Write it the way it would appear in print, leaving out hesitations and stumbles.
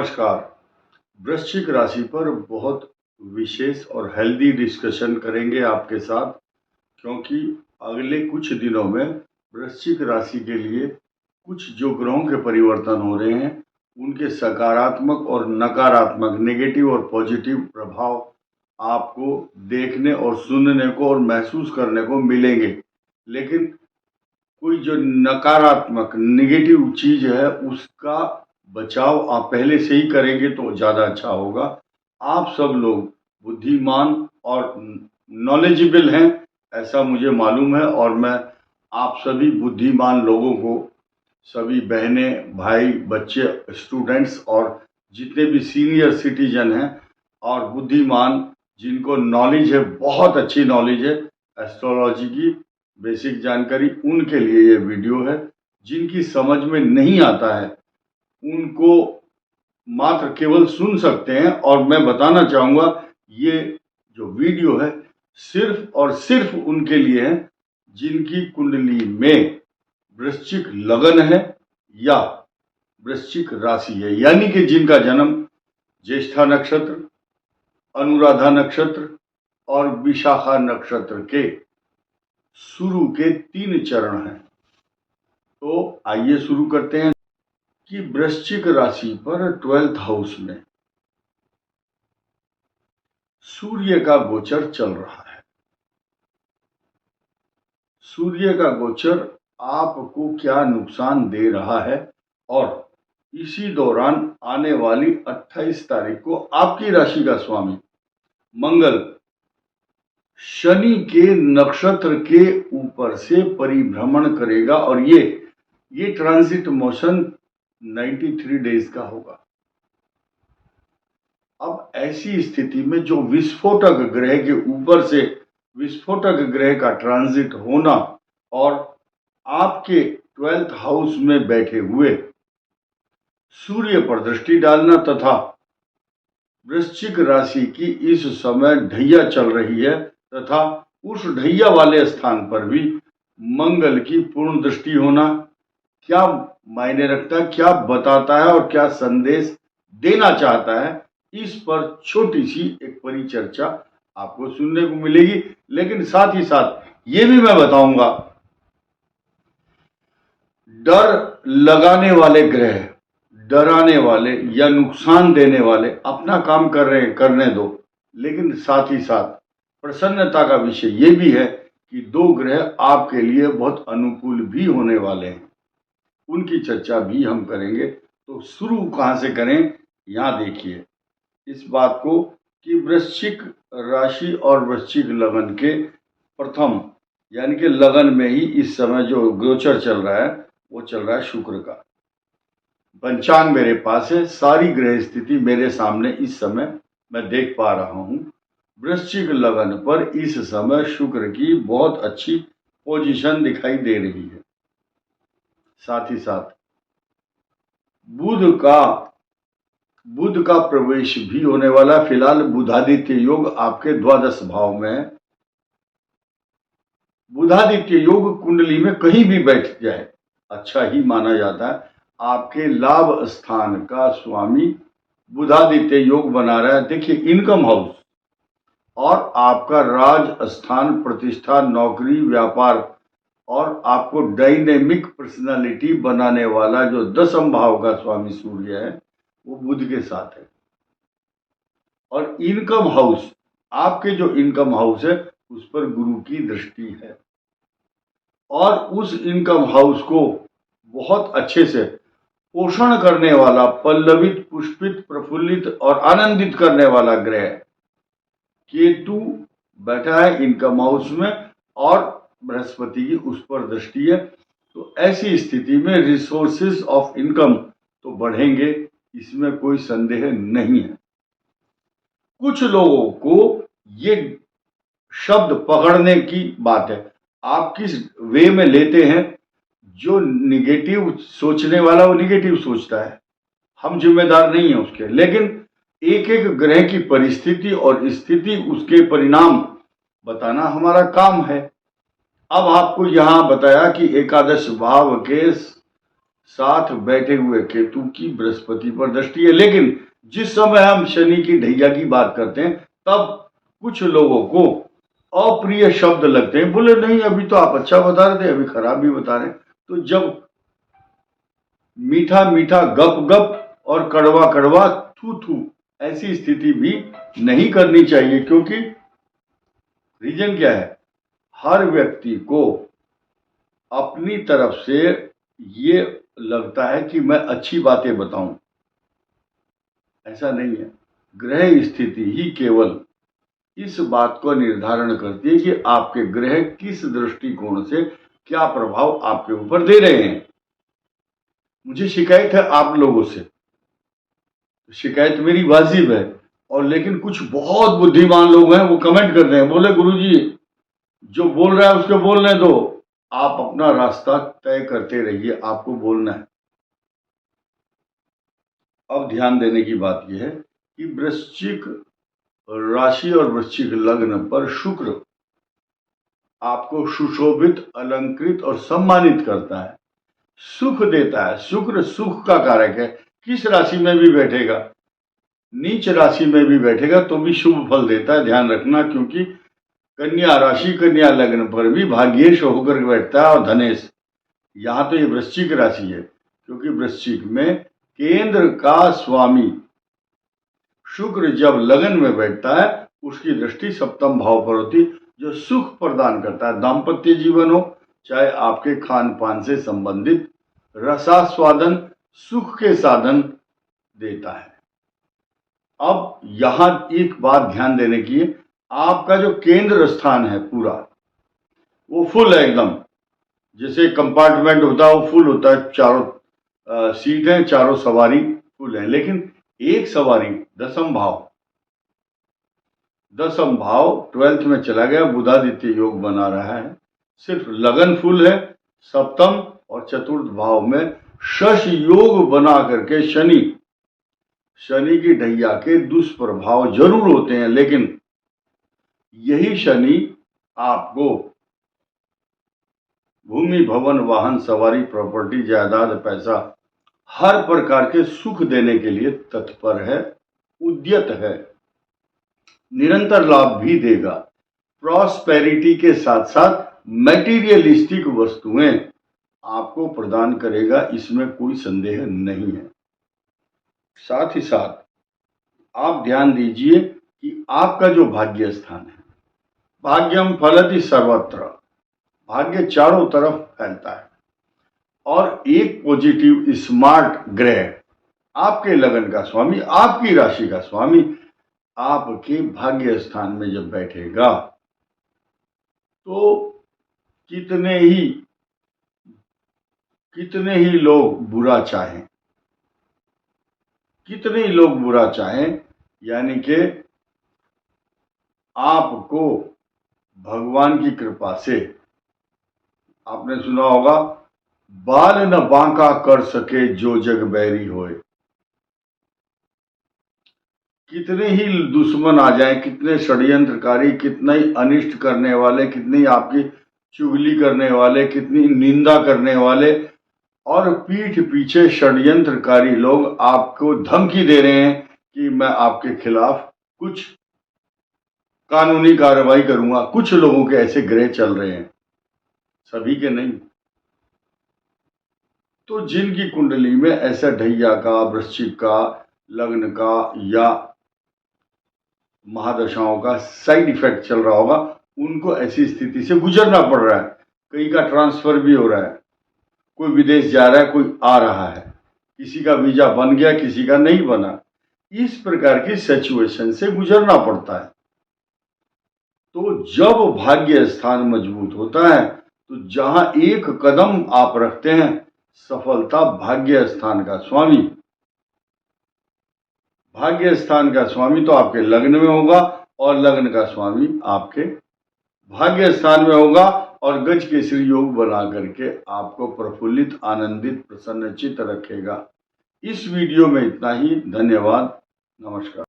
नमस्कार। वृश्चिक राशि पर बहुत विशेष और हेल्दी डिस्कशन करेंगे आपके साथ, क्योंकि अगले कुछ दिनों में वृश्चिक राशि के लिए कुछ जो ग्रहों के परिवर्तन हो रहे हैं उनके सकारात्मक और नकारात्मक, नेगेटिव और पॉजिटिव प्रभाव आपको देखने और सुनने को और महसूस करने को मिलेंगे। लेकिन कोई जो नकारात्मक नेगेटिव चीज है उसका बचाव आप पहले से ही करेंगे तो ज़्यादा अच्छा होगा। आप सब लोग बुद्धिमान और नॉलेजेबल हैं, ऐसा मुझे मालूम है, और मैं आप सभी बुद्धिमान लोगों को, सभी बहनें, भाई, बच्चे, स्टूडेंट्स और जितने भी सीनियर सिटीजन हैं और बुद्धिमान जिनको नॉलेज है, बहुत अच्छी नॉलेज है एस्ट्रोलॉजी की बेसिक जानकारी, उनके लिए ये वीडियो है। जिनकी समझ में नहीं आता है उनको मात्र केवल सुन सकते हैं, और मैं बताना चाहूँगा ये जो वीडियो है सिर्फ और सिर्फ उनके लिए है जिनकी कुंडली में वृश्चिक लगन है या वृश्चिक राशि है, यानी कि जिनका जन्म ज्येष्ठा नक्षत्र, अनुराधा नक्षत्र और विशाखा नक्षत्र के शुरू के 3 चरण हैं। तो आइए शुरू करते हैं कि वृश्चिक राशि पर 12th हाउस में सूर्य का गोचर चल रहा है। सूर्य का गोचर आपको क्या नुकसान दे रहा है, और इसी दौरान आने वाली 28 तारीख को आपकी राशि का स्वामी मंगल शनि के नक्षत्र के ऊपर से परिभ्रमण करेगा, और ये ट्रांजिट मोशन 93 डेज का होगा। अब ऐसी स्थिति में जो विस्फोटक ग्रह के ऊपर से विस्फोटक ग्रह का ट्रांजिट होना और आपके 12th हाउस में बैठे हुए सूर्य पर दृष्टि डालना तथा वृश्चिक राशि की इस समय ढैया चल रही है तथा उस ढैया वाले स्थान पर भी मंगल की पूर्ण दृष्टि होना क्या मायने रखता है, क्या बताता है और क्या संदेश देना चाहता है, इस पर छोटी सी एक परिचर्चा आपको सुनने को मिलेगी। लेकिन साथ ही साथ ये भी मैं बताऊंगा, डर लगाने वाले ग्रह, डराने वाले या नुकसान देने वाले अपना काम कर रहे हैं, करने दो, लेकिन साथ ही साथ प्रसन्नता का विषय ये भी है कि 2 ग्रह आपके लिए बहुत अनुकूल भी होने वाले हैं, उनकी चर्चा भी हम करेंगे। तो शुरू कहाँ से करें, यहाँ देखिए इस बात को कि वृश्चिक राशि और वृश्चिक लगन के प्रथम यानी कि लगन में ही इस समय जो गोचर चल रहा है वो चल रहा है शुक्र का। पंचांग मेरे पास है, सारी ग्रह स्थिति मेरे सामने इस समय मैं देख पा रहा हूँ। वृश्चिक लगन पर इस समय शुक्र की बहुत अच्छी पोजीशन दिखाई दे रही है। साथ ही साथ बुध का प्रवेश भी होने वाला। फिलहाल बुधादित्य योग आपके द्वादश भाव में है। बुधादित्य योग कुंडली में कहीं भी बैठ जाए अच्छा ही माना जाता है। आपके लाभ स्थान का स्वामी बुधादित्य योग बना रहा है। देखिए इनकम हाउस और आपका राज स्थान, प्रतिष्ठा, नौकरी, व्यापार और आपको डायनेमिक पर्सनालिटी बनाने वाला जो 10th भाव का स्वामी सूर्य है वो बुध के साथ है। और इनकम हाउस, आपके जो इनकम हाउस है उस पर गुरु की दृष्टि है, और उस इनकम हाउस को बहुत अच्छे से पोषण करने वाला, पल्लवित, पुष्पित, प्रफुल्लित और आनंदित करने वाला ग्रह केतु बैठा है इनकम हाउस में, और बृहस्पति की उस पर दृष्टि है। तो ऐसी स्थिति में रिसोर्सेज ऑफ इनकम तो बढ़ेंगे, इसमें कोई संदेह नहीं है। कुछ लोगों को ये शब्द पकड़ने की बात है, आप किस वे में लेते हैं। जो निगेटिव सोचने वाला वो निगेटिव सोचता है, हम जिम्मेदार नहीं है उसके। लेकिन एक एक ग्रह की परिस्थिति और स्थिति, उसके परिणाम बताना हमारा काम है। अब आपको यहां बताया कि एकादश भाव के साथ बैठे हुए केतु की बृहस्पति पर दृष्टि है। लेकिन जिस समय हम शनि की ढैया की बात करते हैं तब कुछ लोगों को अप्रिय शब्द लगते हैं, बोले नहीं अभी तो आप अच्छा बता रहे थे, अभी खराब भी बता रहे हैं। तो जब मीठा मीठा गप गप और कड़वा कड़वा थू थू ऐसी स्थिति भी नहीं करनी चाहिए, क्योंकि रीजन क्या है, हर व्यक्ति को अपनी तरफ से ये लगता है कि मैं अच्छी बातें बताऊं, ऐसा नहीं है। ग्रह स्थिति ही केवल इस बात को निर्धारण करती है कि आपके ग्रह किस दृष्टिकोण से क्या प्रभाव आपके ऊपर दे रहे हैं। मुझे शिकायत है आप लोगों से, शिकायत मेरी वाजिब है, और लेकिन कुछ बहुत बुद्धिमान लोग हैं वो कमेंट करते हैं, बोले गुरुजी जो बोल रहा है उसको बोलने दो, आप अपना रास्ता तय करते रहिए, आपको बोलना है। अब ध्यान देने की बात यह है कि वृश्चिक राशि और वृश्चिक लग्न पर शुक्र आपको सुशोभित, अलंकृत और सम्मानित करता है, सुख देता है। शुक्र सुख का कारक है, किस राशि में भी बैठेगा, नीच राशि में भी बैठेगा तो भी शुभ फल देता है, ध्यान रखना। क्योंकि कन्या राशि, कन्या लग्न पर भी भाग्येश होकर बैठता है और धनेश। यहां तो ये वृश्चिक राशि है, क्योंकि वृश्चिक में केंद्र का स्वामी शुक्र जब लगन में बैठता है उसकी दृष्टि सप्तम भाव पर होती, जो सुख प्रदान करता है। दाम्पत्य जीवन हो चाहे आपके खान पान से संबंधित रसास्वादन, सुख के साधन देता है। अब यहां एक बात ध्यान देने की है, आपका जो केंद्र स्थान है पूरा वो फुल है एकदम, जैसे कंपार्टमेंट होता है वो फुल होता है, चारों सीट है, चारों सवारी फुल है। लेकिन एक सवारी दसम भाव 12th में चला गया, बुधादित्य योग बना रहा है, सिर्फ लगन फुल है। सप्तम और चतुर्थ भाव में शश योग बना करके शनि की ढैया के दुष्प्रभाव जरूर होते हैं, लेकिन यही शनि आपको भूमि, भवन, वाहन, सवारी, प्रॉपर्टी, जायदाद, पैसा, हर प्रकार के सुख देने के लिए तत्पर है, उद्यत है, निरंतर लाभ भी देगा। प्रॉस्पेरिटी के साथ साथ मैटीरियलिस्टिक वस्तुएं आपको प्रदान करेगा, इसमें कोई संदेह नहीं है। साथ ही साथ आप ध्यान दीजिए कि आपका जो भाग्य स्थान है, भाग्यम फलति सर्वत्र, भाग्य चारों तरफ फैलता है, और एक पॉजिटिव स्मार्ट ग्रह आपके लगन का स्वामी, आपकी राशि का स्वामी आपके भाग्य स्थान में जब बैठेगा तो कितने ही लोग बुरा चाहें, यानी कि आपको भगवान की कृपा से, आपने सुना होगा बाल न बांका कर सके जो जग बैरी होए। कितने ही दुश्मन आ जाए, कितने षड्यंत्रकारी, कितने ही अनिष्ट करने वाले, कितने ही आपकी चुगली करने वाले, कितनी निंदा करने वाले, और पीठ पीछे षड्यंत्रकारी लोग आपको धमकी दे रहे हैं कि मैं आपके खिलाफ कुछ कानूनी कार्रवाई करूंगा। कुछ लोगों के ऐसे ग्रह चल रहे हैं, सभी के नहीं। तो जिनकी कुंडली में ऐसा ढैया का, वृश्चिक का, लग्न का या महादशाओं का साइड इफेक्ट चल रहा होगा, उनको ऐसी स्थिति से गुजरना पड़ रहा है। कई का ट्रांसफर भी हो रहा है, कोई विदेश जा रहा है, कोई आ रहा है, किसी का वीजा बन गया, किसी का नहीं बना। इस प्रकार की सिचुएशन से गुजरना पड़ता है। तो जब भाग्य स्थान मजबूत होता है तो जहां एक कदम आप रखते हैं, सफलता भाग्य स्थान का स्वामी तो आपके लग्न में होगा, और लग्न का स्वामी आपके भाग्य स्थान में होगा, और गज केसरी योग बना करके आपको प्रफुल्लित, आनंदित, प्रसन्नचित्त रखेगा। इस वीडियो में इतना ही। धन्यवाद, नमस्कार।